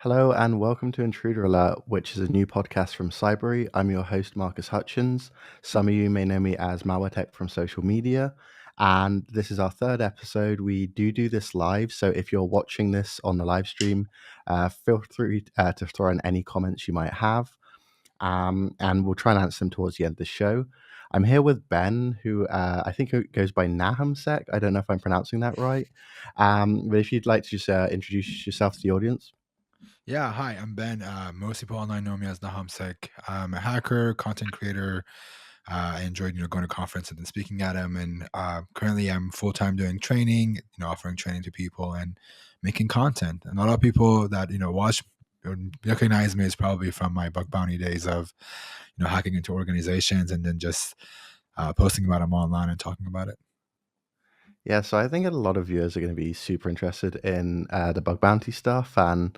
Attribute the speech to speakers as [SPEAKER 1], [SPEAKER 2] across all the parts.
[SPEAKER 1] Hello and welcome to Intruder Alert, which is a new podcast from Cybery. I'm your host, Marcus Hutchins. Some of you may know me as Malware from social media. And this is our third episode. We do this live. So if you're watching this on the live stream, feel free to throw in any comments you might have. And we'll try and answer them towards the end of the show. I'm here with Ben, who I think goes by Nahamsec. I don't know if I'm pronouncing that right. But if you'd like to just introduce yourself to the audience.
[SPEAKER 2] Yeah, hi, I'm Ben. Most people online know me as Nahamsec. I'm a hacker, content creator. I enjoyed, going to conferences and speaking at them. And currently, I'm full time doing training, offering training to people and making content. And a lot of people that watch or recognize me is probably from my bug bounty days of, hacking into organizations and then just posting about them online and talking about it.
[SPEAKER 1] Yeah, so I think a lot of viewers are going to be super interested in the bug bounty stuff, and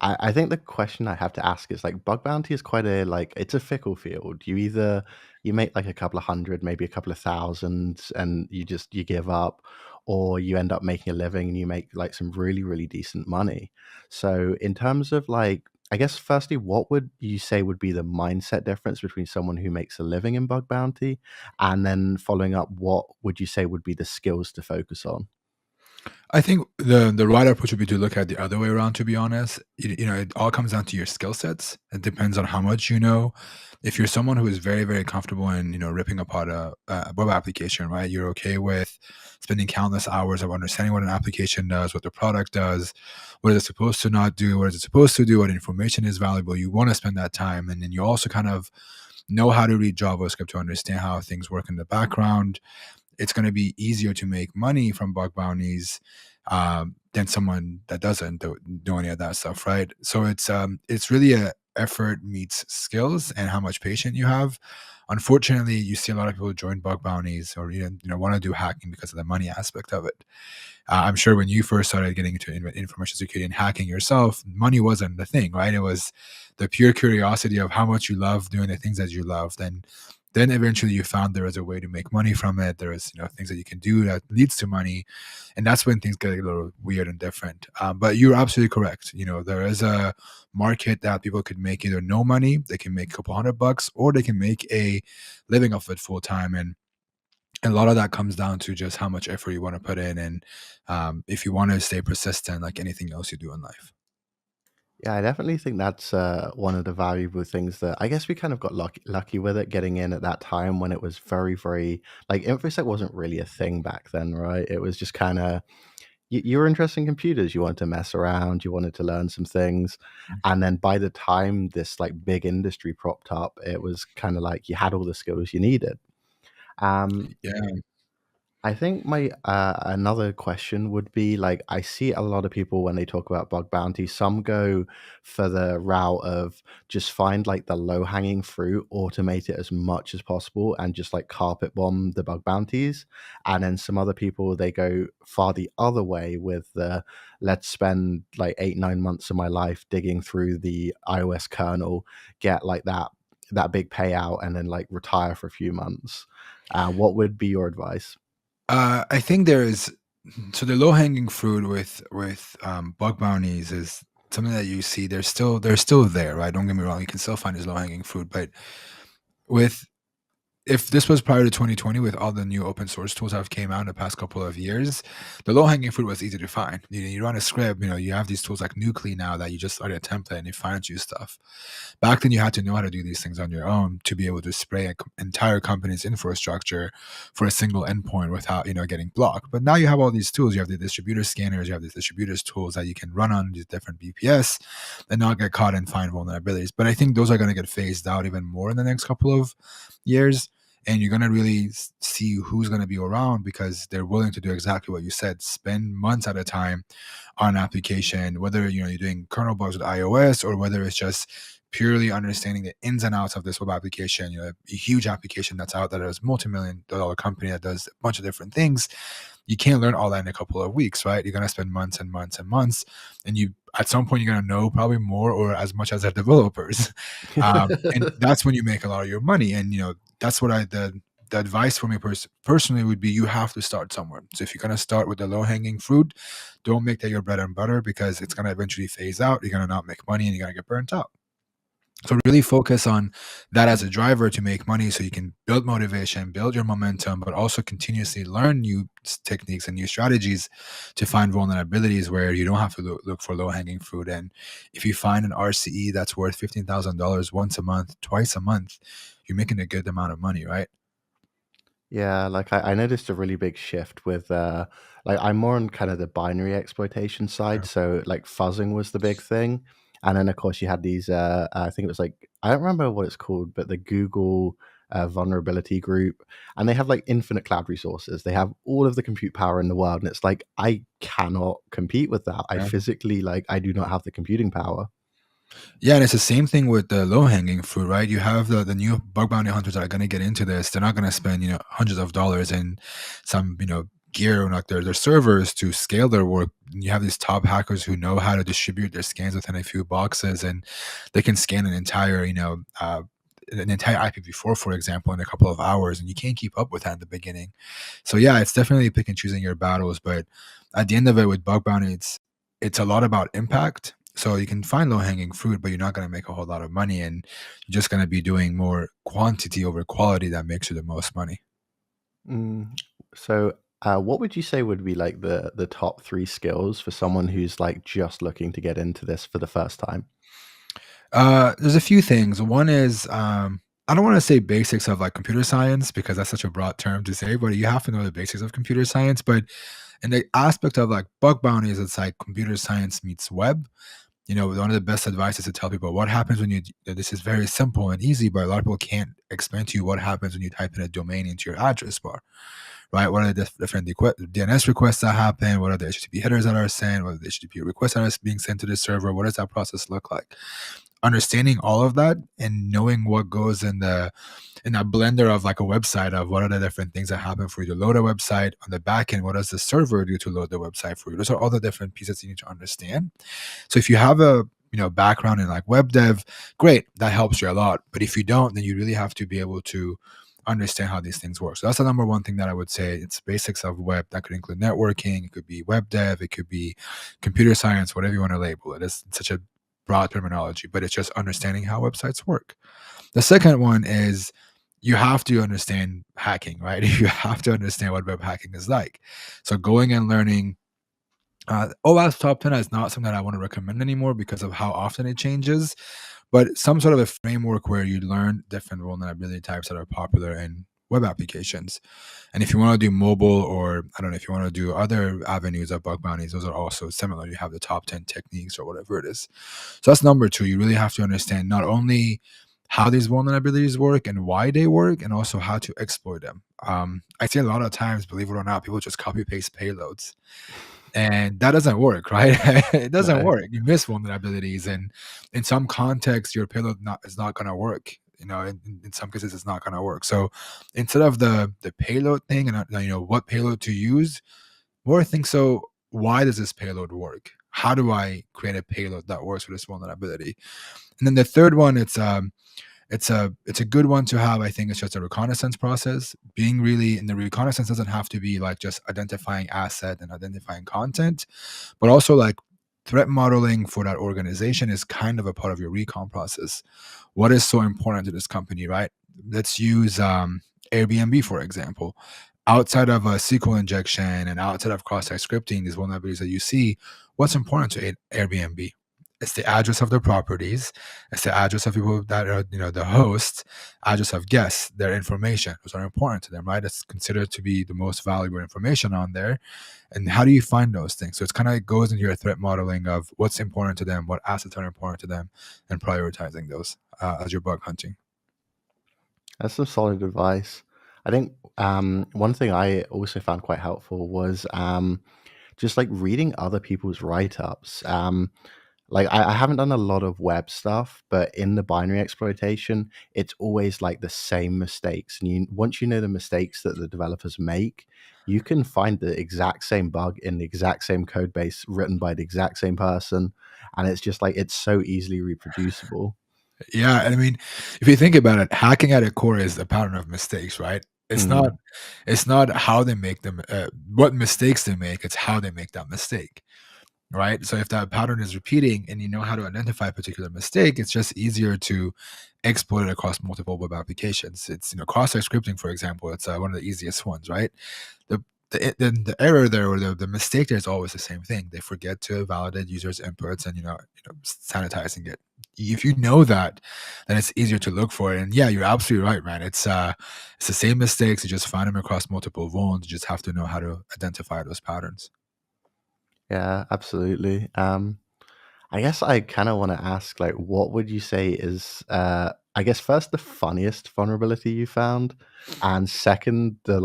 [SPEAKER 1] I think the question I have to ask is like bug bounty is quite a it's a fickle field. You make like a couple of hundred, maybe a couple of thousand, and you give up, or you end up making a living and you make like some really decent money. So in terms of I guess firstly, what would you say would be the mindset difference between someone who makes a living in bug bounty, and then following up, what would you say would be the skills to focus on?
[SPEAKER 2] I think the right approach would be to look at the other way around, to be honest. It all comes down to your skill sets. It depends on how much you know. If you're someone who is very comfortable in, ripping apart a web application, right? You're okay with spending countless hours of understanding what an application does, what the product does, what is it supposed to not do, what is it supposed to do, what information is valuable. You want to spend that time. And then you also kind of know how to read JavaScript to understand how things work in the background. It's going to be easier to make money from bug bounties than someone that doesn't do any of that stuff, right? So it's really a effort meets skills and how much patience you have. Unfortunately, you see a lot of people join bug bounties or want to do hacking because of the money aspect of it. I'm sure when you first started getting into information security and hacking yourself, money wasn't the thing, right? It was the pure curiosity of how much you love doing the things that you loved. And then eventually you found there was a way to make money from it. There is, things that you can do that leads to money. And that's when things get a little weird and different. But you're absolutely correct. There is a market that people could make either no money, they can make a couple $100, or they can make a living off it full time. And a lot of that comes down to just how much effort you want to put in, and if you want to stay persistent, like anything else you do in life.
[SPEAKER 1] Yeah, I definitely think that's one of the valuable things that I guess we kind of got lucky with it getting in at that time when it was very like InfoSec wasn't really a thing back then, right? It was just kind of you were interested in computers, you wanted to mess around, you wanted to learn some things, and then by the time this like big industry propped up, it was kind of like you had all the skills you needed. Um,
[SPEAKER 2] Yeah.
[SPEAKER 1] I think my another question would be like I see a lot of people when they talk about bug bounty, some go for the route of just find like the low hanging fruit, automate it as much as possible, and just like carpet bomb the bug bounties. And then some other people they go far the other way with the let's spend like 8 9 months of my life digging through the iOS kernel, get like that big payout, and then like retire for a few months. What would be your advice?
[SPEAKER 2] I think there is so the low hanging fruit with bug bounties is something that you see. They're still there, right? Don't get me wrong. You can still find this low hanging fruit, but with if this was prior to 2020 with all the new open source tools that have came out in the past couple of years, the low hanging fruit was easy to find. You run a script, you have these tools like Nuclei now that you just start a template and it finds you stuff. Back then, you had to know how to do these things on your own to be able to spray an entire company's infrastructure for a single endpoint without, getting blocked. But now you have all these tools. You have the distributor scanners, you have these distributors tools that you can run on these different BPS and not get caught and find vulnerabilities. But I think those are going to get phased out even more in the next couple of years. And you're going to really see who's going to be around because they're willing to do exactly what you said, spend months at a time on an application, whether you're doing kernel bugs with iOS or whether it's just purely understanding the ins and outs of this web application, a huge application that's out there that's multi-million-dollar company that does a bunch of different things. You can't learn all that in a couple of weeks, right? You're going to spend months and months and months, and you at some point you're going to know probably more or as much as the developers, and that's when you make a lot of your money. And that's what the advice for me personally would be you have to start somewhere. So if you're going to start with the low hanging fruit, don't make that your bread and butter because it's going to eventually phase out. You're going to not make money and you're going to get burnt out. So really focus on that as a driver to make money so you can build motivation, build your momentum, but also continuously learn new techniques and new strategies to find vulnerabilities where you don't have to look for low hanging fruit. And if you find an RCE that's worth $15,000 once a month, twice a month, you're making a good amount of money, right?
[SPEAKER 1] Yeah, like I noticed a really big shift with like I'm more on kind of the binary exploitation side,
[SPEAKER 2] Yeah.
[SPEAKER 1] so like fuzzing was the big thing. And then of course you had these I think it was like I don't remember what it's called, but the Google vulnerability group, and they have like infinite cloud resources. They have all of the compute power in the world, and it's like I cannot compete with that. I
[SPEAKER 2] Yeah.
[SPEAKER 1] physically like I do not have the computing power.
[SPEAKER 2] Yeah, and it's the same thing with the low hanging fruit, right? You have the new bug bounty hunters that are going to get into this. They're not going to spend hundreds of dollars in some gear on like their servers to scale their work. You have these top hackers who know how to distribute their scans within a few boxes, and they can scan an entire IPv4, for example, in a couple of hours, and you can't keep up with that in the beginning. So yeah, it's definitely pick and choosing your battles, but at the end of it, with bug bounty, it's a lot about impact. So you can find low hanging fruit, but you're not going to make a whole lot of money, and you're just going to be doing more quantity over quality that makes you the most money.
[SPEAKER 1] Mm. So, what would you say would be like the top three skills for someone who's like just looking to get into this for the first time?
[SPEAKER 2] There's a few things. One is I don't want to say basics of like computer science because that's such a broad term to say, but you have to know the basics of computer science. But in the aspect of like bug bounties, it's like computer science meets web. One of the best advice is to tell people what happens when this is very simple and easy, but a lot of people can't explain to you what happens when you type in a domain into your address bar, right? What are the different DNS requests that happen? What are the HTTP headers that are sent? What are the HTTP requests that are being sent to the server? What does that process look like? Understanding all of that and knowing what goes in that blender of like a website of what are the different things that happen for you to load a website on the back end, what does the server do to load the website for you? Those are all the different pieces you need to understand. So if you have a background in like web dev, great, that helps you a lot. But if you don't, then you really have to be able to understand how these things work. So that's the number one thing that I would say. It's basics of web. That could include networking, it could be web dev, it could be computer science, whatever you want to label it. It's such a broad terminology, but it's just understanding how websites work. The second one is you have to understand hacking, right? You have to understand what web hacking is like. So going and learning OWASP Top 10 is not something that I want to recommend anymore because of how often it changes, but some sort of a framework where you learn different vulnerability types that are popular in web applications. And if you want to do mobile, or I don't know, if you want to do other avenues of bug bounties, those are also similar. You have the top 10 techniques or whatever it is. So that's number two. You really have to understand not only how these vulnerabilities work and why they work, and also how to exploit them. I see a lot of times, believe it or not, people just copy paste payloads, and that doesn't work, right? It doesn't
[SPEAKER 1] No.
[SPEAKER 2] work. You miss vulnerabilities, and in some contexts, your payload is not going to work. In some cases, it's not going to work. So instead of the payload thing and what payload to use, more think, so why does this payload work? How do I create a payload that works for this vulnerability? And then the third one, it's a good one to have. I think it's just a reconnaissance process. Being really in the reconnaissance doesn't have to be like just identifying asset and identifying content, but also like threat modeling for that organization is kind of a part of your recon process. What is so important to this company, right? Let's use Airbnb, for example. Outside of a SQL injection and outside of cross-site scripting, these vulnerabilities that you see, what's important to Airbnb? It's the address of the properties. It's the address of people that are, the hosts, address of guests, their information. Those are important to them, right? It's considered to be the most valuable information on there. And how do you find those things? So it's kind of goes into your threat modeling of what's important to them, what assets are important to them, and prioritizing those as your bug hunting.
[SPEAKER 1] That's some solid advice. I think one thing I also found quite helpful was just like reading other people's write ups. Like I haven't done a lot of web stuff, but in the binary exploitation, it's always like the same mistakes. And once you know the mistakes that the developers make, you can find the exact same bug in the exact same code base written by the exact same person. And it's just like it's so easily reproducible.
[SPEAKER 2] Yeah, and I mean, if you think about it, hacking at its core is a pattern of mistakes, right? It's not
[SPEAKER 1] Mm.
[SPEAKER 2] it's not how they make them what mistakes they make, it's how they make that mistake, right? So if that pattern is repeating and you know how to identify a particular mistake, it's just easier to exploit it across multiple web applications. It's, cross-site scripting, for example, it's one of the easiest ones, right? The the error there, or the mistake there, is always the same thing. They forget to validate users' inputs and, sanitizing it. If you know that, then it's easier to look for it. And yeah, you're absolutely right, man. It's the same mistakes. You just find them across multiple vulns. You just have to know how to identify those patterns.
[SPEAKER 1] Yeah, absolutely. I guess I kind of want to ask, like, what would you say is, I guess, first the funniest vulnerability you found, and second the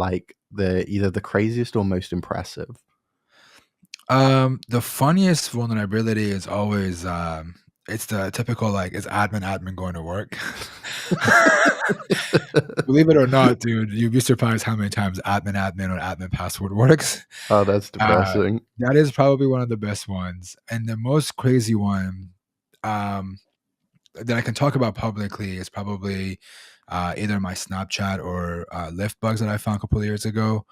[SPEAKER 1] either the craziest or most impressive.
[SPEAKER 2] The funniest vulnerability is always it's the typical, like, is admin going to work? Believe it or not, dude, you'd be surprised how many times admin or admin password works.
[SPEAKER 1] Oh, that's
[SPEAKER 2] Uh,
[SPEAKER 1] depressing.
[SPEAKER 2] that is probably one of the best ones, and the most crazy one, um, that I can talk about publicly is probably, either my Snapchat or, Lyft bugs that I found a couple of years ago.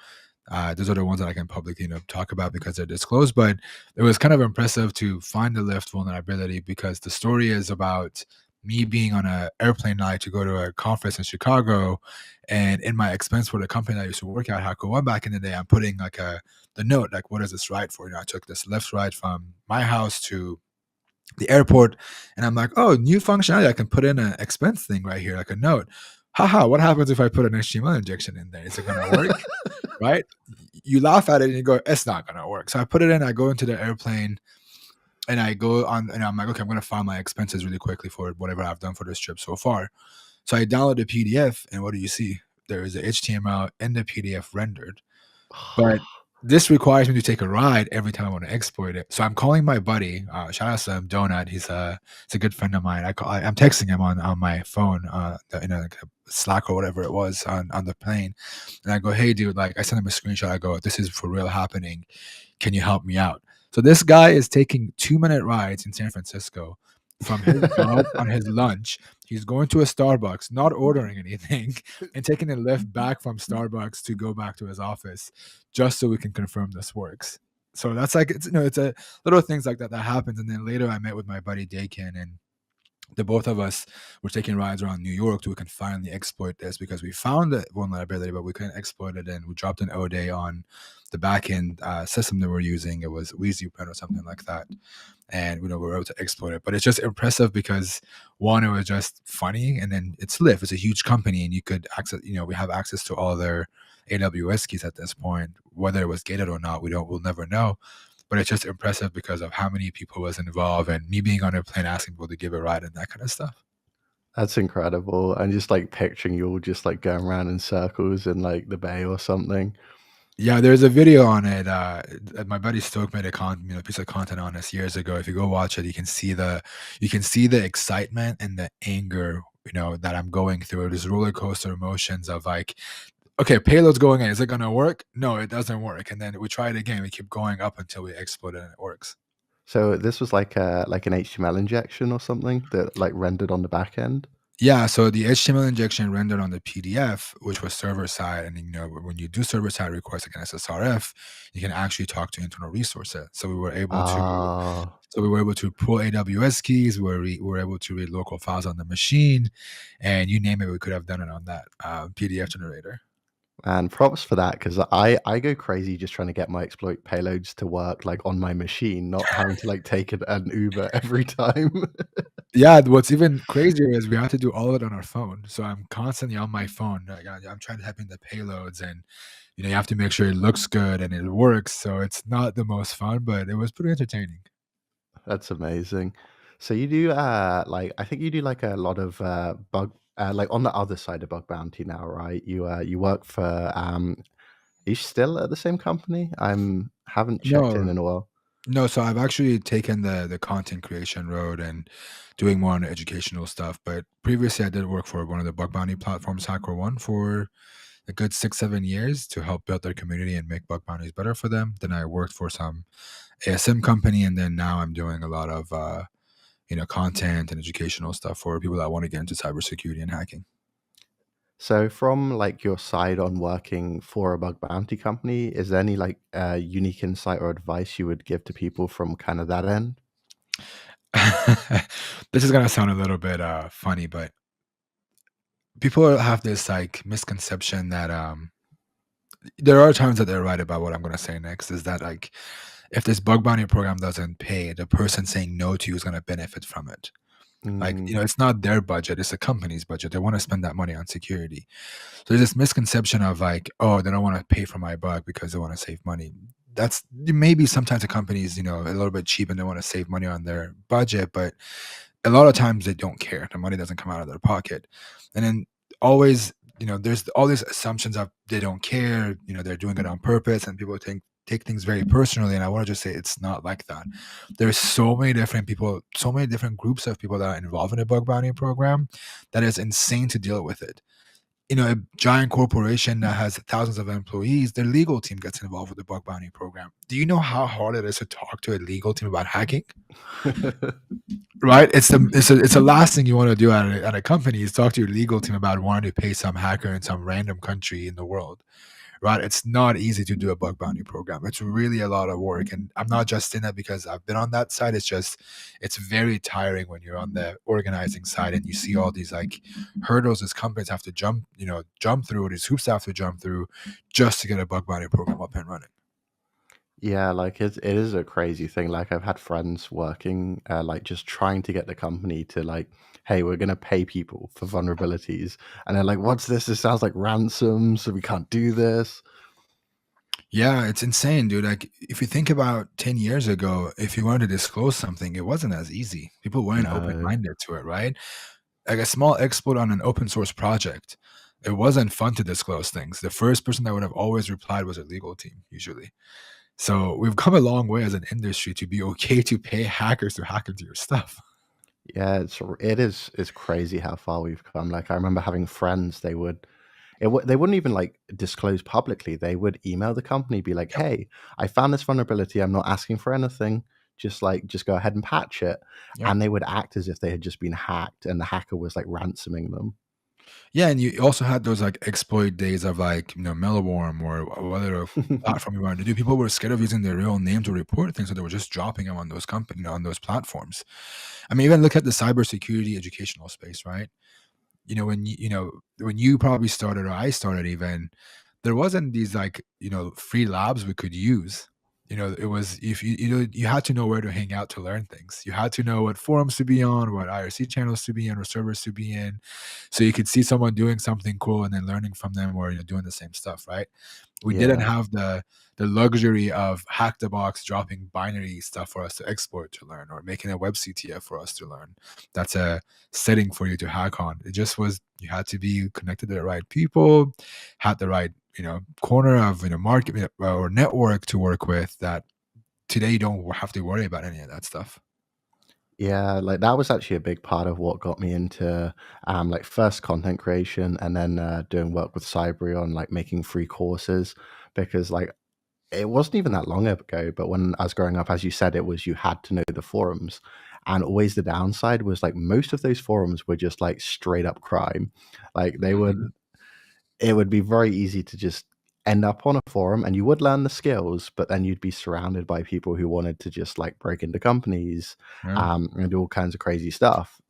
[SPEAKER 2] Those are the ones that I can publicly, talk about because they're disclosed. But it was kind of impressive to find the Lyft vulnerability because the story is about me being on a airplane night to go to a conference in Chicago, and in my expense for the company I used to work at, Hacker One, back in the day, I'm putting like the note, like, what is this ride for? I took this Lyft ride from my house to the airport, and I'm like, oh, new functionality. I can put in an expense thing right here, like a note. Haha, what happens if I put an HTML injection in there? Is it gonna work? Right? You laugh at it and you go, it's not gonna work. So I put it in, I go into the airplane, and I go on, and I'm like, okay, I'm gonna find my expenses really quickly for whatever I've done for this trip so far. So I download the PDF, and what do you see? There is a HTML in the PDF rendered. But this requires me to take a ride every time I want to exploit it. So I'm calling my buddy, shout out to him, Donut. He's a good friend of mine. I'm texting him on my phone, in a Slack or whatever it was on the plane, and I go, "Hey, dude, like, I sent him a screenshot. I go, this is for real happening. Can you help me out?" So this guy is taking 2-minute rides in San Francisco from his job on his lunch. He's going to a Starbucks, not ordering anything, and taking a lift back from Starbucks to go back to his office just so we can confirm this works. So that's like, it's a little things like that that happens. And then later I met with my buddy Dakin, and the both of us were taking rides around New York so we can finally exploit this, because we found the vulnerability, but we couldn't exploit it. And we dropped an O-Day on the backend system that we're using. It was WheezyPen or something like that. And we were able to exploit it. But it's just impressive because, one, it was just funny, and then it's Lyft. It's a huge company, and you could access, we have access to all their AWS keys at this point. Whether it was gated or not, we'll never know. But it's just impressive because of how many people was involved, and me being on a plane asking people to give a ride and that kind of stuff.
[SPEAKER 1] That's incredible. And just like picturing you all just like going around in circles in like the bay or something.
[SPEAKER 2] Yeah, there's a video on it. My buddy Stoke made a piece of content on this years ago. If you go watch it, you can see the excitement and the anger, that I'm going through. This roller coaster emotions of like, okay, payload's going in. Is it gonna work? No, it doesn't work. And then we try it again. We keep going up until we explode it and it works.
[SPEAKER 1] So this was like an HTML injection or something that like rendered on the back end.
[SPEAKER 2] Yeah, so the HTML injection rendered on the PDF, which was server side, and when you do server side requests like an SSRF, you can actually talk to internal resources.
[SPEAKER 1] Ah,
[SPEAKER 2] So we were able to pull AWS keys. We were able to read local files on the machine, and you name it, we could have done it on that PDF generator.
[SPEAKER 1] and props for that because I go crazy just trying to get my exploit payloads to work like on my machine, not having to like take an Uber every time.
[SPEAKER 2] Yeah, what's even crazier is we have to do all of it on our phone. So I'm constantly on my phone. Like, I'm trying to type in the payloads, and you have to make sure it looks good and it works. So it's not the most fun, but it was pretty entertaining.
[SPEAKER 1] That's amazing. So you do like I think you do like a lot of bug like on the other side of bug bounty now, right? You work for are you still at the same company? I'm haven't checked
[SPEAKER 2] No,
[SPEAKER 1] in a while.
[SPEAKER 2] no. So I've actually taken the content creation road and doing more on the educational stuff. But previously, I did work for one of the bug bounty platforms, HackerOne, for a good 6-7 years to help build their community and make bug bounties better for them. Then I worked for some ASM company, and then now I'm doing a lot of content and educational stuff for people that want to get into cybersecurity and hacking.
[SPEAKER 1] So from like your side on working for a bug bounty company, is there any like unique insight or advice you would give to people from kind of that end?
[SPEAKER 2] This is gonna sound a little bit funny, but people have this like misconception that there are times that they're right about what I'm gonna say next. Is that like if this bug bounty program doesn't pay, the person saying no to you is gonna benefit from it. Like,
[SPEAKER 1] Mm,
[SPEAKER 2] it's not their budget, it's the company's budget. They want to spend that money on security. So there's this misconception of like, oh, they don't want to pay for my bug because they want to save money. That's maybe sometimes the companies, a little bit cheap and they want to save money on their budget, but a lot of times they don't care. The money doesn't come out of their pocket. And then always, there's all these assumptions of they don't care, they're doing it on purpose, and people take things very personally. And I want to just say it's not like that. There's so many different people, so many different groups of people that are involved in a bug bounty program that is insane to deal with it. A giant corporation that has thousands of employees, their legal team gets involved with the bug bounty program. Do you know how hard it is to talk to a legal team about hacking? Right? It's the last thing you want to do at a company is talk to your legal team about wanting to pay some hacker in some random country in the world. Right? It's not easy to do a bug bounty program. It's really a lot of work. And I'm not just saying that because I've been on that side. It's very tiring when you're on the organizing side and you see all these like hurdles as companies have to jump through, these hoops they have to jump through just to get a bug bounty program up and running.
[SPEAKER 1] yeah, like it is a crazy thing. Like I've had friends working, like just trying to get the company to like, hey, we're gonna pay people for vulnerabilities, and they're like, what's this? This sounds like ransom, so we can't do this.
[SPEAKER 2] Yeah, it's insane, dude. Like, if you think about 10 years ago, if you wanted to disclose something, it wasn't as easy. People weren't
[SPEAKER 1] No.
[SPEAKER 2] open-minded to it, right? Like a small exploit on an open source project, it wasn't fun to disclose things. The first person that would have always replied was a legal team, usually. So we've come a long way as an industry to be okay to pay hackers to hack into your stuff.
[SPEAKER 1] Yeah, it's crazy how far we've come. Like I remember having friends, they wouldn't even like disclose publicly. They would email the company, be like,
[SPEAKER 2] Yep.
[SPEAKER 1] "Hey, I found this vulnerability. I'm not asking for anything. Just go ahead and patch it."
[SPEAKER 2] Yep.
[SPEAKER 1] And they would act as if they had just been hacked and the hacker was like ransoming them.
[SPEAKER 2] Yeah, and you also had those like exploit days of like, Mellowworm or whatever platform you wanted to do. People were scared of using their real name to report things, so they were just dropping them on those on those platforms. I mean, even look at the cybersecurity educational space, right? When you probably started or I started even, there wasn't these like, free labs we could use. It was if you had to know where to hang out to learn things. You had to know what forums to be on, what IRC channels to be in, or servers to be in, so you could see someone doing something cool and then learning from them or doing the same stuff, right? We didn't
[SPEAKER 1] Yeah.
[SPEAKER 2] have the luxury of hack the box dropping binary stuff for us to export to learn or making a web CTF for us to learn. That's a setting for you to hack on. It just was you had to be connected to the right people, had the right corner of market or network to work with. That today you don't have to worry about any of that stuff.
[SPEAKER 1] Yeah, like that was actually a big part of what got me into like first content creation and then doing work with Cyber on like making free courses because like it wasn't even that long ago, but when I was growing up, as you said, it was you had to know the forums. And always the downside was like most of those forums were just like straight up crime. Like
[SPEAKER 2] Mhm.
[SPEAKER 1] it would be very easy to just end up on a forum and you would learn the skills, but then you'd be surrounded by people who wanted to just like break into companies
[SPEAKER 2] Yeah.
[SPEAKER 1] and do all kinds of crazy stuff.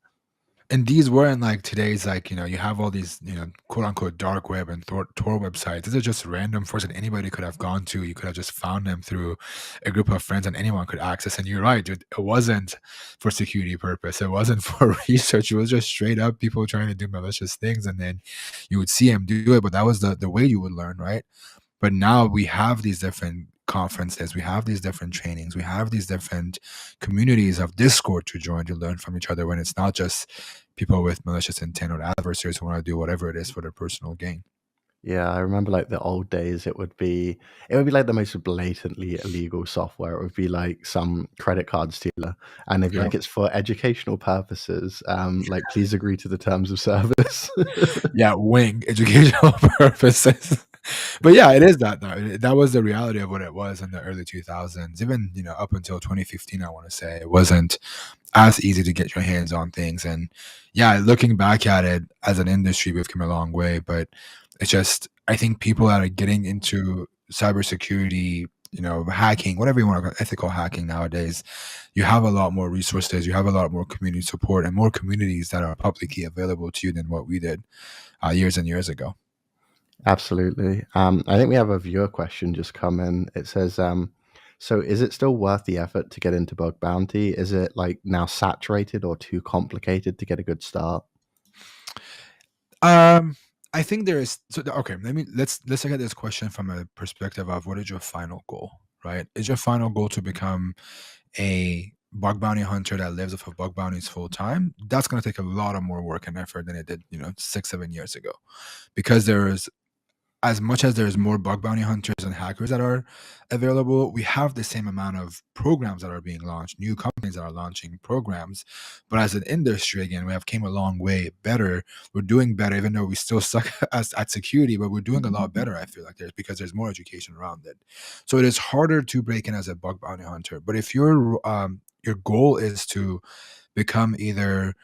[SPEAKER 2] And these weren't like today's like, you have all these, quote unquote dark web and Tor websites. These are just random forums that anybody could have gone to. You could have just found them through a group of friends and anyone could access. And you're right, dude, it wasn't for security purpose. It wasn't for research. It was just straight up people trying to do malicious things. And then you would see them do it, but that was the way you would learn, right? But now we have these different conferences, we have these different trainings, we have these different communities of Discord to join to learn from each other when it's not just people with malicious intent or adversaries who want to do whatever it is for their personal gain.
[SPEAKER 1] Yeah, I remember like the old days. It would be like the most blatantly illegal software. It would be like some credit card stealer, and they'd be
[SPEAKER 2] Yeah.
[SPEAKER 1] like, "It's for educational purposes. Like, please agree to the terms of service."
[SPEAKER 2] Yeah, wing educational purposes. But yeah, it is that though. That was the reality of what it was in the early 2000s. Even, up until 2015, I want to say it wasn't as easy to get your hands on things. And yeah, looking back at it as an industry, we've come a long way, but it's just, I think people that are getting into cybersecurity, hacking, whatever you want to call it, ethical hacking nowadays, you have a lot more resources, you have a lot more community support and more communities that are publicly available to you than what we did years and years ago.
[SPEAKER 1] Absolutely. I think we have a viewer question just come in. It says, so is it still worth the effort to get into bug bounty? Is it like now saturated or too complicated to get a good start?
[SPEAKER 2] Um, I think there is okay. Let's look at this question from a perspective of what is your final goal, right? Is your final goal to become a bug bounty hunter that lives off of bug bounties full time? That's going to take a lot of more work and effort than it did, 6, 7 years ago, because there's as much as there's more bug bounty hunters and hackers that are available, we have the same amount of programs that are being launched, new companies that are launching programs. But as an industry, again, we have came a long way better. We're doing better, even though we still suck at security, but we're doing a lot better, I feel like, because there's more education around it. So it is harder to break in as a bug bounty hunter. But if your goal is to become either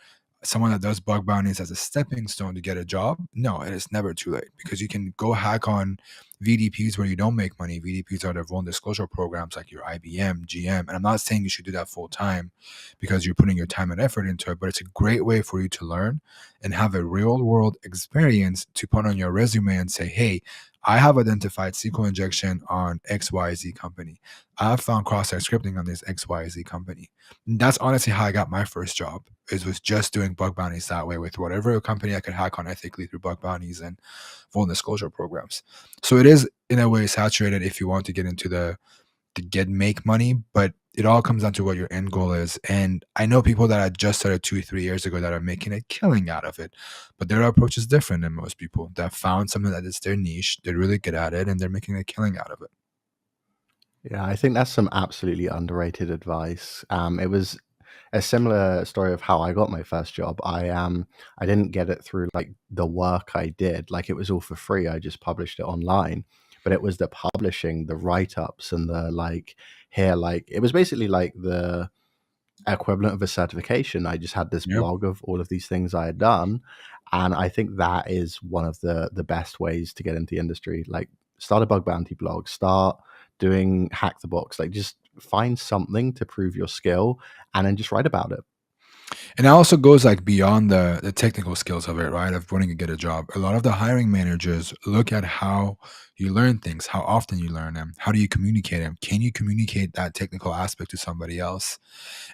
[SPEAKER 2] someone that does bug bounties as a stepping stone to get a job, no, it is never too late, because you can go hack on VDPs where you don't make money. VDPs are the vulnerability disclosure programs like your IBM, GM. And I'm not saying you should do that full time because you're putting your time and effort into it, but it's a great way for you to learn and have a real world experience to put on your resume and say, hey, I have identified SQL injection on XYZ company. I've found cross-site scripting on this XYZ company. And that's honestly how I got my first job, is was just doing bug bounties that way with whatever company I could hack on ethically through bug bounties and vulnerability disclosure programs. So it is in a way saturated if you want to get into make money, but it all comes down to what your end goal is. And I know people that had just started 2 3 years ago that are making a killing out of it, but their approach is different than most people that found something that is their niche, they're really good at it, and they're making a killing out of it.
[SPEAKER 1] Yeah, I think that's some absolutely underrated advice. It was a similar story of how I got my first job. I didn't get it through like the work I did. Like it was all for free. I just published it online. But it was the publishing, the write-ups and the like here, like it was basically like the equivalent of a certification. I just had this
[SPEAKER 2] Yep.
[SPEAKER 1] blog of all of these things I had done. And I think that is one of the best ways to get into the industry. Like start a bug bounty blog, start doing hack the box, like just find something to prove your skill and then just write about it.
[SPEAKER 2] And it also goes like beyond the technical skills of it, right? Of wanting to get a job. A lot of the hiring managers look at how you learn things, how often you learn them, how do you communicate them? Can you communicate that technical aspect to somebody else?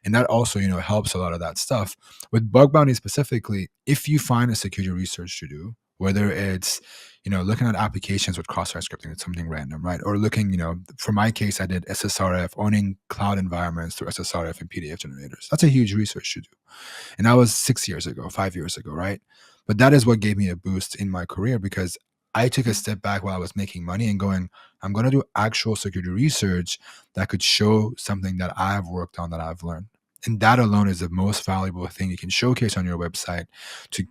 [SPEAKER 2] And that also, helps a lot of that stuff. With bug bounty specifically, if you find a security research to do, whether it's looking at applications with cross-site scripting, it's something random, right? Or looking, for my case, I did SSRF, owning cloud environments through SSRF and PDF generators. That's a huge research to do. And that was 6 years ago, 5 years ago, right? But that is what gave me a boost in my career, because I took a step back while I was making money and going, I'm going to do actual security research that could show something that I've worked on, that I've learned. And that alone is the most valuable thing you can showcase on your website to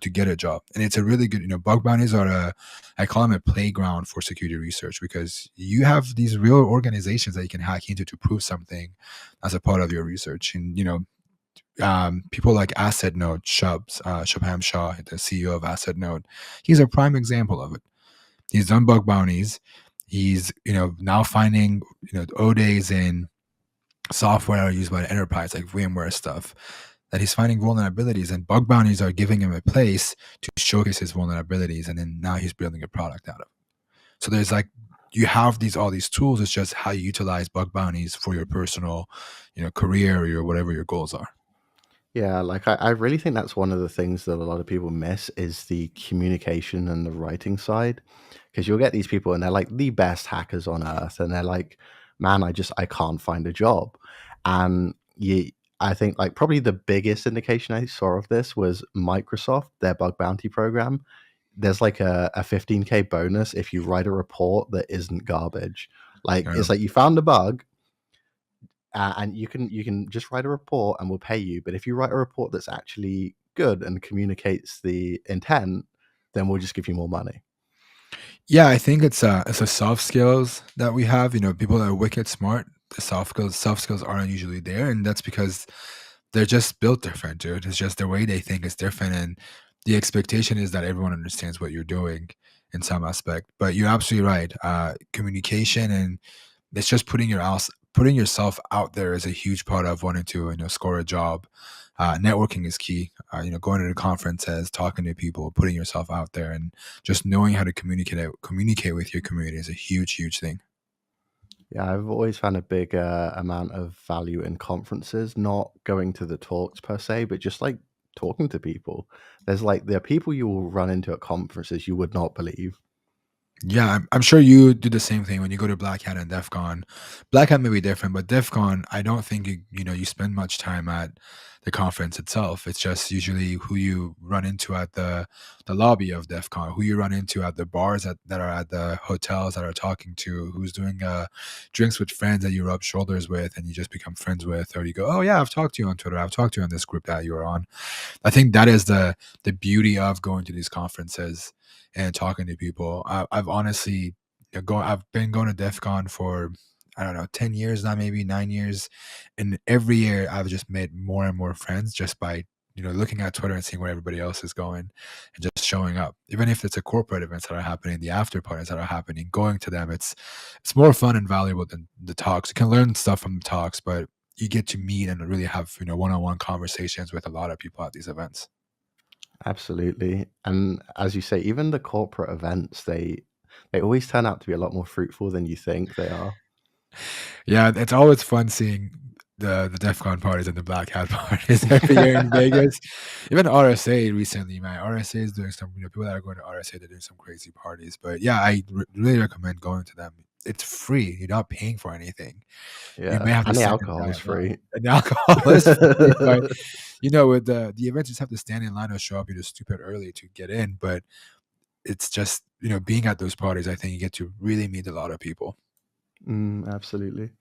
[SPEAKER 2] get a job. And it's a really good, bug bounties are I call them a playground for security research, because you have these real organizations that you can hack into to prove something as a part of your research. And, people like Asset Node, Shubham Shah, the CEO of Asset Node, he's a prime example of it. He's done bug bounties. He's, now finding, ODAs in software that are used by the enterprise, like VMware stuff, that he's finding vulnerabilities, and bug bounties are giving him a place to showcase his vulnerabilities. And then now he's building a product out of it. So there's like, you have all these tools. It's just how you utilize bug bounties for your personal, career or your whatever your goals are.
[SPEAKER 1] Yeah, like I really think that's one of the things that a lot of people miss is the communication and the writing side. Because you'll get these people and they're like the best hackers on earth, and they're like, man, I can't find a job. And I think like probably the biggest indication I saw of this was Microsoft, their bug bounty program. There's like a 15K bonus if you write a report that isn't garbage. Like
[SPEAKER 2] Yeah.
[SPEAKER 1] it's like you found a bug, and you can just write a report and we'll pay you. But if you write a report that's actually good and communicates the intent, then we'll just give you more money.
[SPEAKER 2] Yeah, I think it's a soft skills that we have. People that are wicked smart, the soft skills aren't usually there, and that's because they're just built different, dude. It's just the way they think is different, and the expectation is that everyone understands what you're doing in some aspect. But you're absolutely right. Communication, and it's just putting yourself out there is a huge part of wanting to score a job. Networking is key. Going to the conferences, talking to people, putting yourself out there, and just knowing how to communicate with your community is a huge thing.
[SPEAKER 1] Yeah, I've always found a big amount of value in conferences, not going to the talks per se, but just like talking to people. There are people you will run into at conferences you would not believe.
[SPEAKER 2] Yeah, I'm sure you do the same thing when you go to Black Hat and DEF CON. Black Hat may be different, but DEF CON, I don't think you spend much time at the conference itself. It's just usually who you run into at the lobby of DEF CON, who you run into at the bars that are at the hotels that are talking to, who's doing drinks with friends that you rub shoulders with and you just become friends with, or you go, oh yeah, I've talked to you on Twitter, I've talked to you on this group that you were on. I think that is the beauty of going to these conferences and talking to people. I've honestly I've been going to DEF CON for I don't know 10 years now, maybe 9 years, and every year I've just made more and more friends just by looking at Twitter and seeing where everybody else is going and just showing up. Even if it's a corporate events that are happening, the after parties that are happening, going to them, it's more fun and valuable than the talks. You can learn stuff from the talks, but you get to meet and really have one-on-one conversations with a lot of people at these events.
[SPEAKER 1] Absolutely. And as you say, even the corporate events, they always turn out to be a lot more fruitful than you think they are.
[SPEAKER 2] Yeah, it's always fun seeing the DEF CON parties and the Black Hat parties every year in Vegas. Even RSA recently, man. RSA is doing some, people that are going to RSA, they're doing some crazy parties. But yeah, I really recommend going to them. It's free. You're not paying for anything. You may
[SPEAKER 1] Yeah,
[SPEAKER 2] have to
[SPEAKER 1] and the
[SPEAKER 2] stand in
[SPEAKER 1] alcohol is
[SPEAKER 2] line.
[SPEAKER 1] free.
[SPEAKER 2] And the alcohol is free, but with the events, you just have to stand in line or show up. You're just stupid early to get in. But it's just being at those parties. I think you get to really meet a lot of people.
[SPEAKER 1] Absolutely.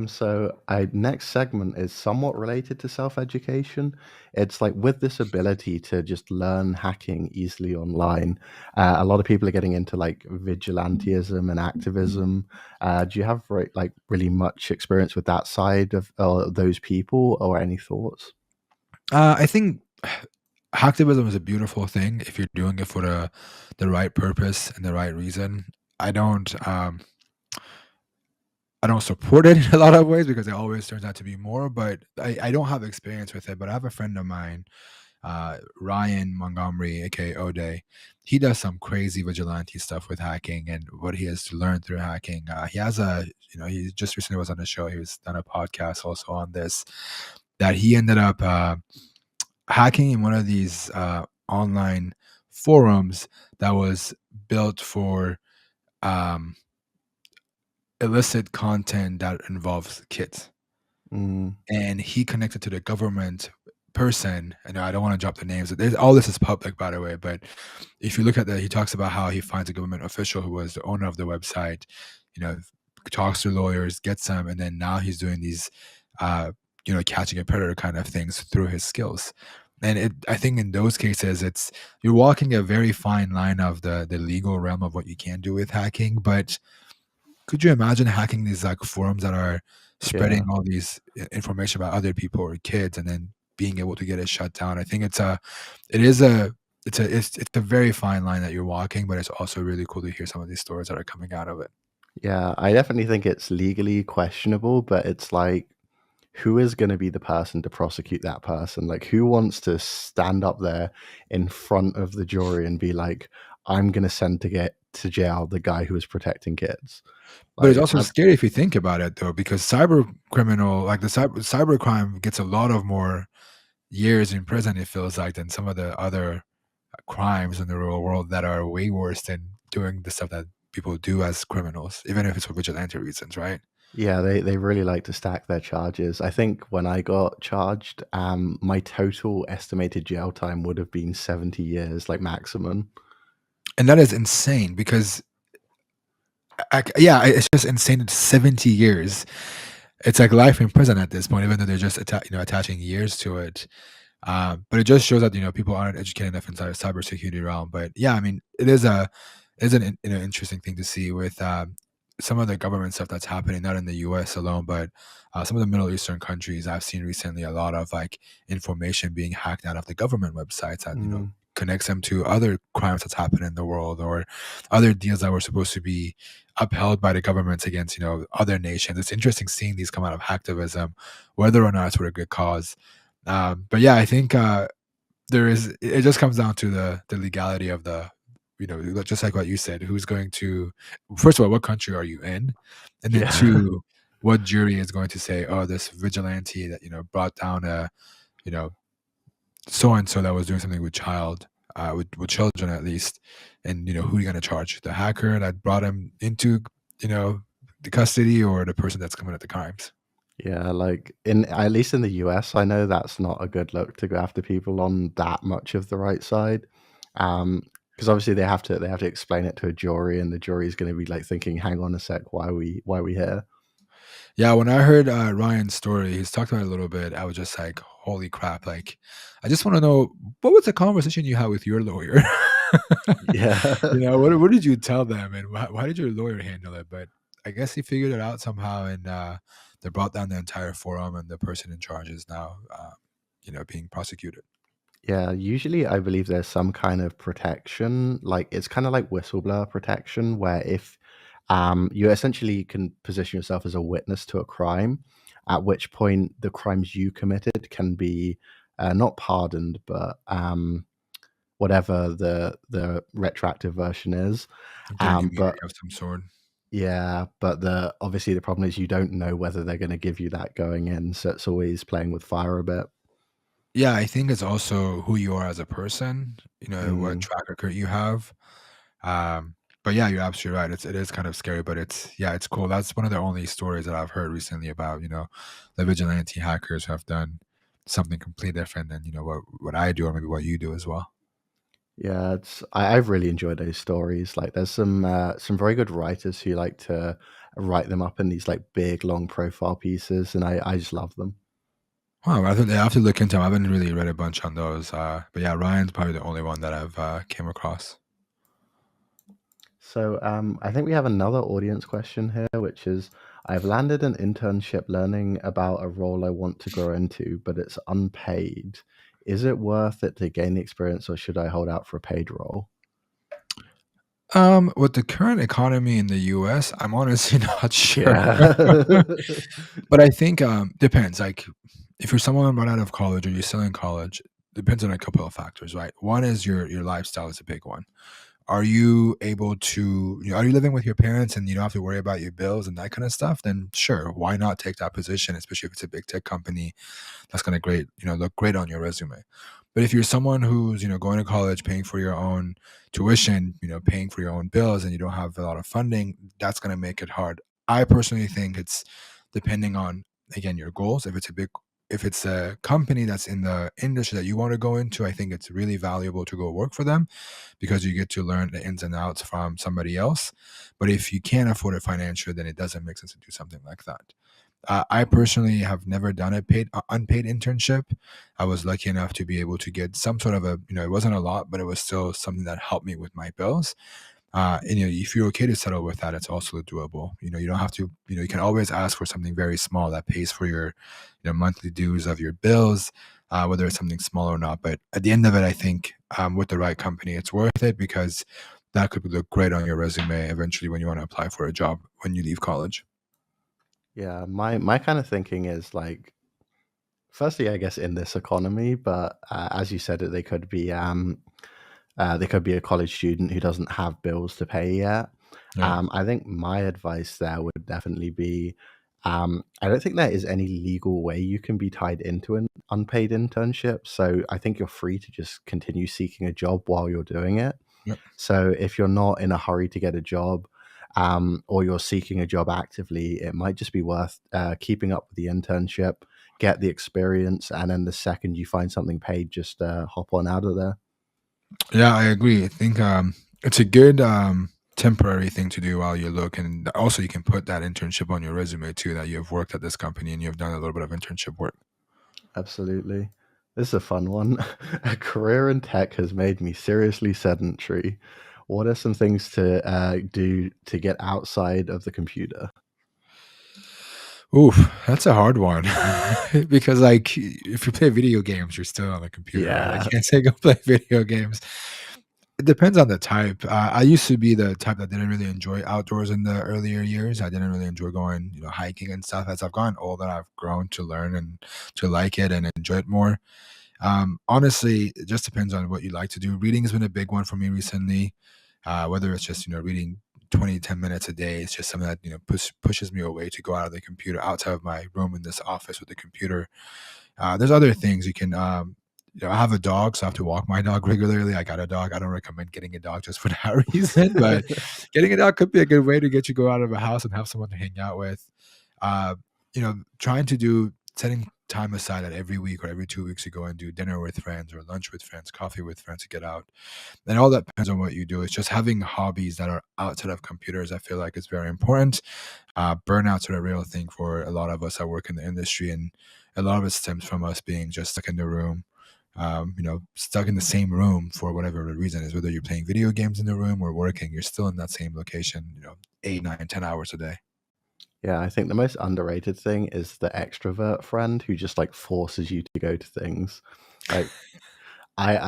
[SPEAKER 1] So I next segment is somewhat related to self-education. It's like with this ability to just learn hacking easily online, a lot of people are getting into like vigilantism and activism. Do you have like really much experience with that side of those people, or any thoughts?
[SPEAKER 2] I think hacktivism is a beautiful thing if you're doing it for the right purpose and the right reason. I don't support it in a lot of ways because it always turns out to be more, but I don't have experience with it. But I have a friend of mine, Ryan Montgomery, aka Ode. He does some crazy vigilante stuff with hacking and what he has learned through hacking. He has he just recently was on the show. He was done a podcast also on this, that he ended up hacking in one of these online forums that was built for um, illicit content that involves kids.
[SPEAKER 1] Mm,
[SPEAKER 2] And he connected to the government person. And I don't want to drop the names. All this is public, by the way. But if you look at that, he talks about how he finds a government official who was the owner of the website, you know, talks to lawyers, gets them, and then now he's doing these, catching a predator kind of things through his skills. And I think in those cases, you're walking a very fine line of the legal realm of what you can do with hacking, but could you imagine hacking these like forums that are spreading
[SPEAKER 1] yeah.
[SPEAKER 2] all these information about other people or kids and then being able to get it shut down? I think it is a, it's a very fine line that you're walking, but it's also really cool to hear some of these stories that are coming out of it.
[SPEAKER 1] Yeah, I definitely think it's legally questionable, but it's like, who is going to be the person to prosecute that person? Like, who wants to stand up there in front of the jury and be like, I'm going to send to get to jail the guy who was protecting kids?
[SPEAKER 2] But it's
[SPEAKER 1] Like,
[SPEAKER 2] also scary if you think about it, though, because cyber criminal, like the cyber crime, gets a lot of more years in prison. It feels like than some of the other crimes in the real world that are way worse than doing the stuff that people do as criminals, even if it's for vigilante reasons, right?
[SPEAKER 1] yeah, they really like to stack their charges. I think when I got charged, my total estimated jail time would have been 70 years, like maximum.
[SPEAKER 2] And that is insane because, yeah, it's just insane. It's 70 years. It's like life in prison at this point, even though they're just attaching years to it. But it just shows that people aren't educated enough inside the cybersecurity realm. But yeah, I mean, it is an interesting thing to see with some of the government stuff that's happening, not in the U.S. alone, but some of the Middle Eastern countries. I've seen recently a lot of like information being hacked out of the government websites that
[SPEAKER 1] Mm,
[SPEAKER 2] connects them to other crimes that's happened in the world or other deals that were supposed to be upheld by the governments against other nations. It's interesting seeing these come out of hacktivism, whether or not it's for a good cause. But yeah, I think there is. It just comes down to the legality of the, just like what you said. Who's going to, first of all, what country are you in, and then
[SPEAKER 1] yeah.
[SPEAKER 2] two, what jury is going to say, oh, this vigilante that brought down a you know so and so that was doing something with with children at least, and who are you going to charge? The hacker that brought him into you know the custody, or the person that's committed the crimes?
[SPEAKER 1] Yeah, like in at least in the US, I know that's not a good look to go after people on that much of the right side. Because obviously they have to explain it to a jury, and the jury is going to be like thinking, "Hang on a sec, why are we here?"
[SPEAKER 2] Yeah, when I heard Ryan's story, he's talked about it a little bit. I was just like, "Holy crap!" Like, I just want to know what was the conversation you had with your lawyer.
[SPEAKER 1] Yeah.
[SPEAKER 2] What did you tell them, and why did your lawyer handle it? But I guess he figured it out somehow, and they brought down the entire forum, and the person in charge is now, being prosecuted.
[SPEAKER 1] Yeah, usually I believe there's some kind of protection, like it's kind of like whistleblower protection, where if you essentially can position yourself as a witness to a crime, at which point the crimes you committed can be not pardoned, but whatever the retroactive version is.
[SPEAKER 2] Get an immunity
[SPEAKER 1] But
[SPEAKER 2] of some sort.
[SPEAKER 1] yeah, but the obviously the problem is you don't know whether they're going to give you that going in, so it's always playing with fire a bit.
[SPEAKER 2] Yeah, I think it's also who you are as a person. What
[SPEAKER 1] Mm.
[SPEAKER 2] track record you have. Um, but yeah, you're absolutely right. It is kind of scary, but it's cool. That's one of the only stories that I've heard recently about the vigilante hackers who have done something completely different than what I do or maybe what you do as well.
[SPEAKER 1] Yeah, I've really enjoyed those stories. Like, there's some very good writers who like to write them up in these like big long profile pieces, and I just love them.
[SPEAKER 2] Wow, I have to look into 'em. I haven't really read a bunch on those. But yeah, Ryan's probably the only one that I've came across.
[SPEAKER 1] So I think we have another audience question here, which is I've landed an internship learning about a role I want to grow into, but it's unpaid. Is it worth it to gain the experience, or should I hold out for a paid role?
[SPEAKER 2] With the current economy in the US, I'm honestly not sure.
[SPEAKER 1] Yeah.
[SPEAKER 2] But I think, depends, like, if you're someone right out of college or you're still in college, depends on a couple of factors, right? One is your lifestyle is a big one. Are you able to are you living with your parents and you don't have to worry about your bills and that kind of stuff? Then sure, why not take that position, especially if it's a big tech company that's gonna look great on your resume. But if you're someone who's, going to college, paying for your own tuition, paying for your own bills, and you don't have a lot of funding, that's going to make it hard. I personally think it's depending on, again, your goals. If it's a company that's in the industry that you want to go into, I think it's really valuable to go work for them because you get to learn the ins and outs from somebody else. But if you can't afford it financially, then it doesn't make sense to do something like that. I personally have never done a unpaid internship. I was lucky enough to be able to get some sort of it wasn't a lot, but it was still something that helped me with my bills. And if you're okay to settle with that, it's also doable. You don't have to. You can always ask for something very small that pays for your, monthly dues of your bills, whether it's something small or not. But at the end of it, I think with the right company, it's worth it because that could look great on your resume eventually when you want to apply for a job when you leave college.
[SPEAKER 1] Yeah, my kind of thinking is like, firstly, I guess in this economy, but as you said, they could be a college student who doesn't have bills to pay yet.
[SPEAKER 2] Yeah.
[SPEAKER 1] I think my advice there would definitely be, I don't think there is any legal way you can be tied into an unpaid internship. So I think you're free to just continue seeking a job while you're doing it.
[SPEAKER 2] Yep.
[SPEAKER 1] So if you're not in a hurry to get a job, or you're seeking a job actively, it might just be worth keeping up with the internship, get the experience, and then the second you find something paid, just hop on out of there.
[SPEAKER 2] Yeah, I agree. I think it's a good temporary thing to do while you look, and also you can put that internship on your resume too. That you've worked at this company and you've done a little bit of internship work.
[SPEAKER 1] Absolutely. This is a fun one. A career in tech has made me seriously sedentary. What are some things to do to get outside of the computer?
[SPEAKER 2] Oof, that's a hard one because, like, if you play video games, you're still on the computer, right? I
[SPEAKER 1] Yeah.
[SPEAKER 2] can't say go play video games. It depends on the type. I used to be the type that didn't really enjoy outdoors in the earlier years. I didn't really enjoy going, hiking and stuff. As I've gotten older, I've grown to learn and to like it and enjoy it more. Honestly, it just depends on what you like to do. Reading has been a big one for me recently. Whether it's just reading 20 10 minutes a day, it's just something that pushes me away to go out of the computer, outside of my room in this office with the computer. There's other things you can. I have a dog, so I have to walk my dog regularly. I got a dog. I don't recommend getting a dog just for that reason, but getting a dog could be a good way to get you go out of a house and have someone to hang out with. Uh, trying to do setting time aside at every week or every 2 weeks to go and do dinner with friends or lunch with friends, coffee with friends to get out. And all that depends on what you do. It's just having hobbies that are outside of computers. I feel like is very important. Burnouts are a real thing for a lot of us that work in the industry, and a lot of it stems from us being just stuck in the room. Stuck in the same room for whatever the reason is, whether you're playing video games in the room or working, you're still in that same location, 8, 9, 10 hours a day.
[SPEAKER 1] Yeah, I think the most underrated thing is the extrovert friend who just like forces you to go to things. Like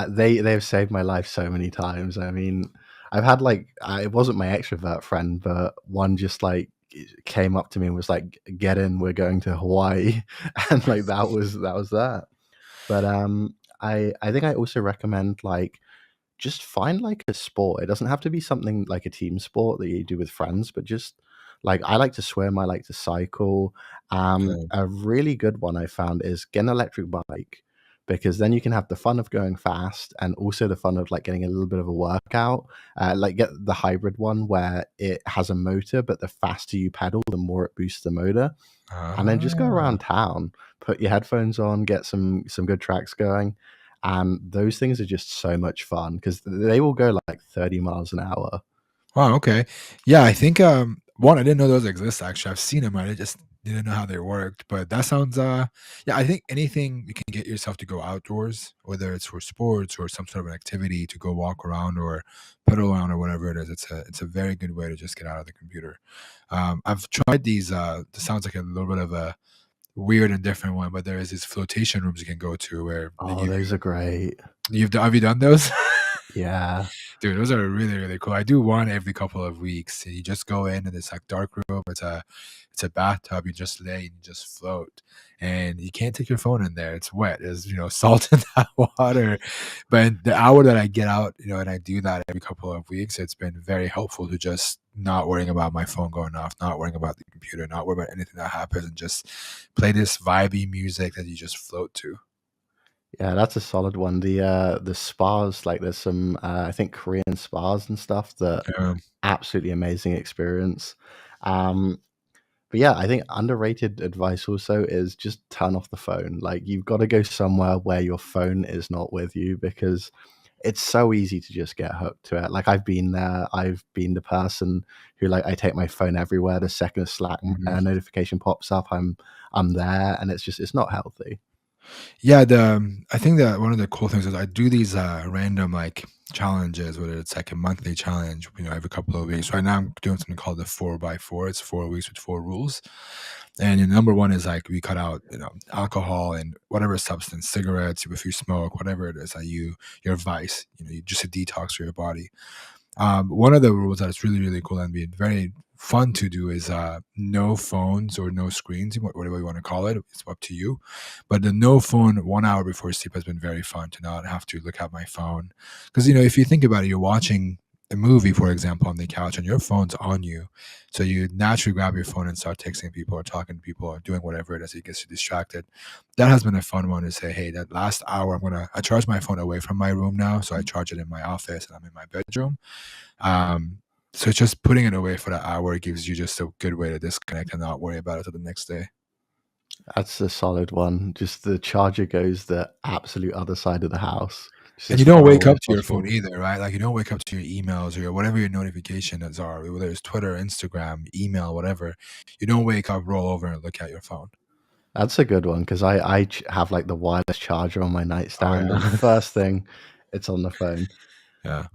[SPEAKER 1] they've saved my life so many times. I mean, I've had like it wasn't my extrovert friend, but one just like came up to me and was like, "Get in, we're going to Hawaii," and like that was that. But I think I also recommend like just find like a sport. It doesn't have to be something like a team sport that you do with friends, but just like I like to swim, I like to cycle.
[SPEAKER 2] Okay.
[SPEAKER 1] A really good one I found is get an electric bike because then you can have the fun of going fast and also the fun of like getting a little bit of a workout. Like get the hybrid one where it has a motor, but the faster you pedal, the more it boosts the motor, and then just go
[SPEAKER 2] Ah.
[SPEAKER 1] around town, put your headphones on, get some good tracks going, and those things are just so much fun because they will go like 30 miles an hour.
[SPEAKER 2] Wow, okay. Yeah, I think, one, I didn't know those exist, actually. I've seen them, I just didn't know how they worked, but that sounds, yeah, I think anything you can get yourself to go outdoors, whether it's for sports or some sort of an activity to go walk around or pedal around or whatever it is, it's a very good way to just get out of the computer. I've tried these, this sounds like a little bit of a weird and different one, but there is these flotation rooms you can go to where
[SPEAKER 1] Oh, those are great.
[SPEAKER 2] have you done those?
[SPEAKER 1] Yeah.
[SPEAKER 2] Dude, those are really, really cool. I do one every couple of weeks. You just go in and it's like dark room. It's a bathtub. You just lay and you just float. And you can't take your phone in there. It's wet. There's salt in that water. But the hour that I get out, and I do that every couple of weeks, it's been very helpful to just not worrying about my phone going off, not worrying about the computer, not worrying about anything that happens, and just play this vibey music that you just float to.
[SPEAKER 1] Yeah, that's a solid one. The spas, like there's some I think Korean spas and stuff that
[SPEAKER 2] Yeah.
[SPEAKER 1] absolutely amazing experience. Um But yeah, I think underrated advice also is just turn off the phone. Like you've got to go somewhere where your phone is not with you because it's so easy to just get hooked to it. Like I've been there. I've been the person who like I take my phone everywhere. The second a Slack
[SPEAKER 2] Mhm.
[SPEAKER 1] notification pops up, I'm there, and it's not healthy.
[SPEAKER 2] Yeah, I think that one of the cool things is I do these random like challenges, whether it's like a monthly challenge, every couple of weeks. Right now, I'm doing something called the 4x4. It's 4 weeks with 4 rules. And number one is like we cut out, alcohol and whatever substance, cigarettes, if you smoke, whatever it is that your vice, just a detox for your body. One of the rules that is really, really cool and be very fun to do is no phones or no screens, whatever you want to call it. It's up to you. But the no phone 1 hour before sleep has been very fun to not have to look at my phone. Because, if you think about it, you're watching a movie, for example, on the couch and your phone's on you. So you naturally grab your phone and start texting people or talking to people or doing whatever it is that gets you distracted. That has been a fun one to say, hey, that last hour, I charge my phone away from my room now. So I charge it in my office and I'm in my bedroom. um, so just putting it away for that hour gives you just a good way to disconnect and not worry about it till the next day.
[SPEAKER 1] That's a solid one. Just the charger goes the absolute other side of the house, just
[SPEAKER 2] And
[SPEAKER 1] as
[SPEAKER 2] you don't
[SPEAKER 1] far
[SPEAKER 2] wake
[SPEAKER 1] away
[SPEAKER 2] up
[SPEAKER 1] as
[SPEAKER 2] to your phone
[SPEAKER 1] possible.
[SPEAKER 2] either, right? Like you don't wake up to your emails or whatever your notifications are, whether it's Twitter, Instagram, email, whatever. You don't wake up, roll over, and look at your phone.
[SPEAKER 1] That's a good one because I have like the wireless charger on my
[SPEAKER 2] Oh
[SPEAKER 1] nightstand, and
[SPEAKER 2] yeah,
[SPEAKER 1] the first thing, it's on the phone.
[SPEAKER 2] yeah.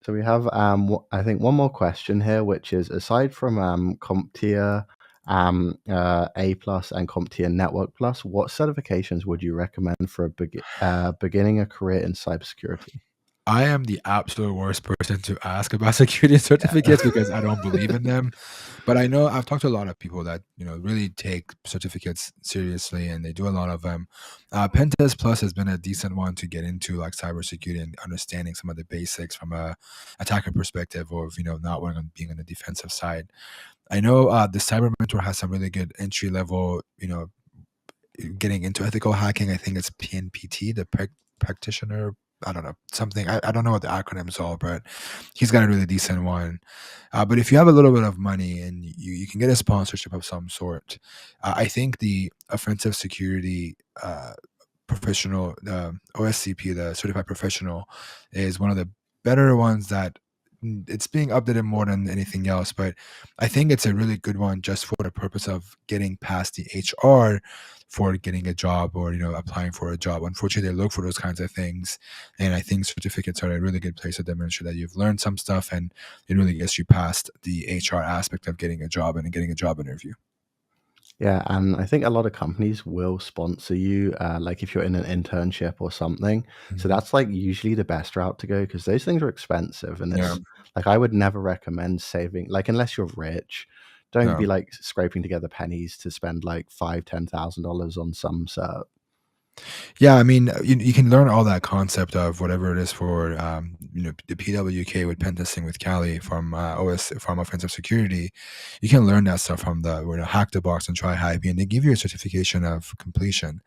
[SPEAKER 1] So we have, I think, one more question here, which is aside from CompTIA, A plus, and CompTIA Network Plus, what certifications would you recommend for beginning a career in cybersecurity?
[SPEAKER 2] I am the absolute worst person to ask about security
[SPEAKER 1] Yeah.
[SPEAKER 2] certificates because I don't believe in them. But I know I've talked to a lot of people that really take certificates seriously, and they do a lot of them. Pentest Plus has been a decent one to get into, like cybersecurity and understanding some of the basics from a attacker perspective, or not wanting on being on the defensive side. I know the Cyber Mentor has some really good entry level, getting into ethical hacking. I think it's PNPT, the practitioner. I don't know, something. I don't know what the acronyms are, but he's got a really decent one. But if you have a little bit of money and you can get a sponsorship of some sort, I think the offensive security professional, OSCP, the certified professional, is one of the better ones that it's being updated more than anything else. But I think it's a really good one just for the purpose of getting past the HR for getting a job, or applying for a job. Unfortunately, they look for those kinds of things, and I think certificates are a really good place to demonstrate that you've learned some stuff, and it really gets you past the HR aspect of getting a job and getting a job interview.
[SPEAKER 1] Yeah, and I think a lot of companies will sponsor you, like if you're in an internship or something. So
[SPEAKER 2] Mhm.
[SPEAKER 1] that's like usually the best route to go because those things are expensive, and
[SPEAKER 2] Yeah,
[SPEAKER 1] it's like I would never recommend saving, like unless you're rich, don't
[SPEAKER 2] yeah.
[SPEAKER 1] be like scraping together pennies to spend like $5,000-$10,000 on some cert.
[SPEAKER 2] Yeah, I mean, you can learn all that concept of whatever it is for, the PWK with pen testing with Cali from OS from offensive security. You can learn that stuff from the hack the box and try hype, and they give you a certification of completion.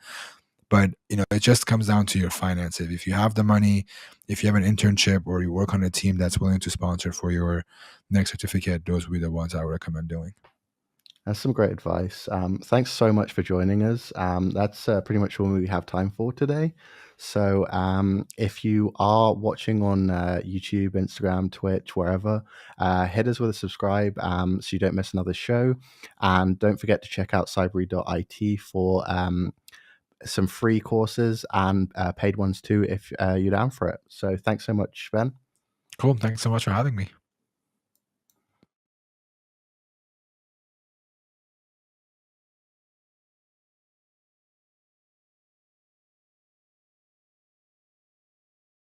[SPEAKER 2] But it just comes down to your finances. If you have the money, if you have an internship, or you work on a team that's willing to sponsor for your next certificate, those would be the ones I would recommend doing.
[SPEAKER 1] That's some great advice. Thanks so much for joining us. That's pretty much all we have time for today. So, if you are watching on YouTube, Instagram, Twitch, wherever, hit us with a subscribe so you don't miss another show. And don't forget to check out cybery.it for some free courses and paid ones too if you're down for it. So, thanks so much, Ben.
[SPEAKER 2] Cool. Thanks so much for having me.